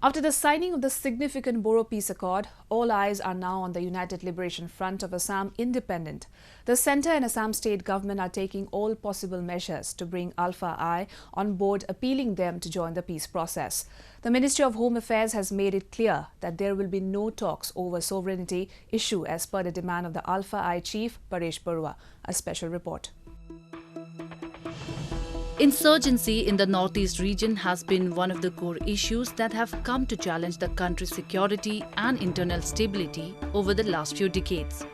After the signing of the significant Bodo peace accord, all eyes are now on the United Liberation Front of Assam Independent. The centre and Assam state government are taking all possible measures to bring ULFA on board, appealing them to join the peace process. The Ministry of Home Affairs has made it clear that there will be no talks over sovereignty issue as per the demand of the ULFA chief Paresh Baruah. A special report. Insurgency in the northeast region has been one of the core issues that have come to challenge the country's security and internal stability over the last few decades.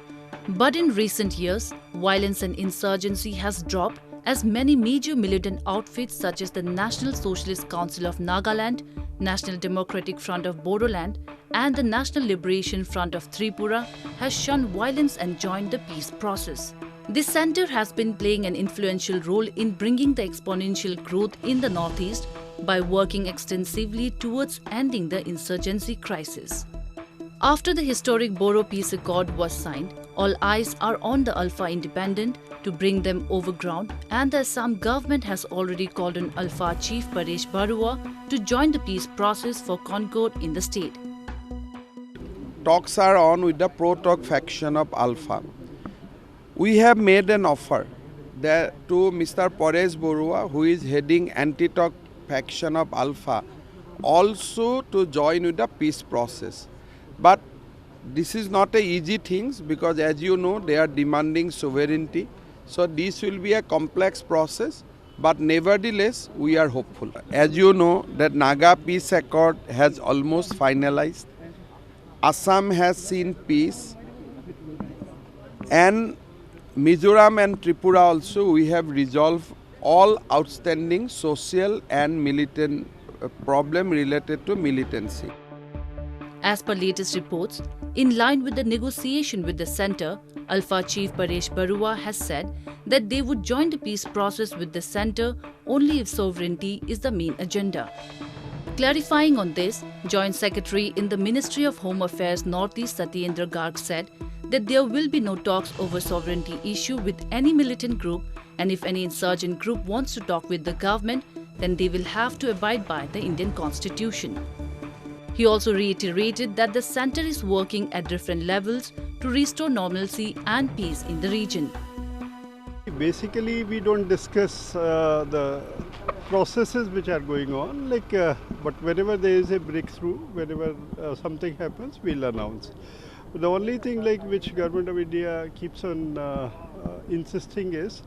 But in recent years, violence and insurgency has dropped as many major militant outfits such as the National Socialist Council of Nagaland, National Democratic Front of Bodoland and the National Liberation Front of Tripura has shunned violence and joined the peace process. This centre has been playing an influential role in bringing the exponential growth in the northeast by working extensively towards ending the insurgency crisis. After the historic Bodo peace accord was signed, all eyes are on the ULFA Independent to bring them over ground, and the Assam government has already called on ULFA chief Paresh Baruah to join the peace process for concord in the state. Talks are on with the pro-talk faction of ULFA. We have made an offer to Mr. Paresh Baruah, who is heading anti-talk faction of ULFA, also to join with the peace process. But this is not an easy thing because, as you know, they are demanding sovereignty. So this will be a complex process, but nevertheless, we are hopeful. As you know, that Naga peace accord has almost finalized. Assam has seen peace, and Mizoram and Tripura also, we have resolved all outstanding social and militant problem related to militancy. As per latest reports, in line with the negotiation with the centre, ULFA chief Paresh Baruah has said that they would join the peace process with the centre only if sovereignty is the main agenda. Clarifying on this, Joint Secretary in the Ministry of Home Affairs Northeast Satyendra Garg said that there will be no talks over sovereignty issue with any militant group, and if any insurgent group wants to talk with the government, then they will have to abide by the Indian Constitution. He also reiterated that the centre is working at different levels to restore normalcy and peace in the region. Basically, we don't discuss the processes which are going on, but whenever there is a breakthrough, whenever something happens, we'll announce. The only thing which Government of India keeps on insisting is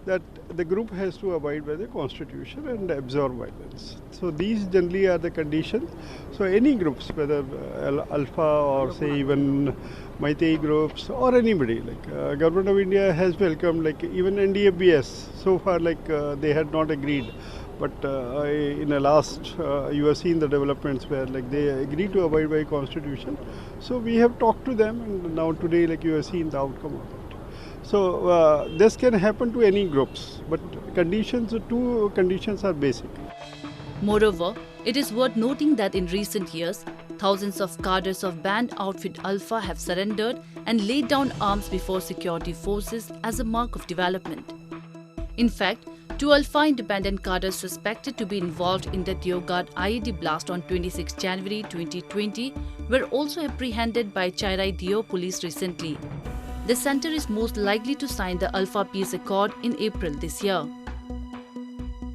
that the group has to abide by the Constitution and absorb violence. So these generally are the conditions. So any groups, whether ULFA or say even Meitei groups or anybody, Government of India has welcomed, even NDFBS. So far, they had not agreed. But in the last, you have seen the developments where they agree to abide by Constitution. So we have talked to them, and now today, you have seen the outcome of it. So this can happen to any groups, but two conditions are basic. Moreover, it is worth noting that in recent years, thousands of cadres of banned outfit ULFA have surrendered and laid down arms before security forces as a mark of development. In fact, two ULFA independent cadres suspected to be involved in the Deoghar IED blast on 26 January 2020 were also apprehended by Chairai Dio police recently. The centre is most likely to sign the ULFA peace accord in April this year.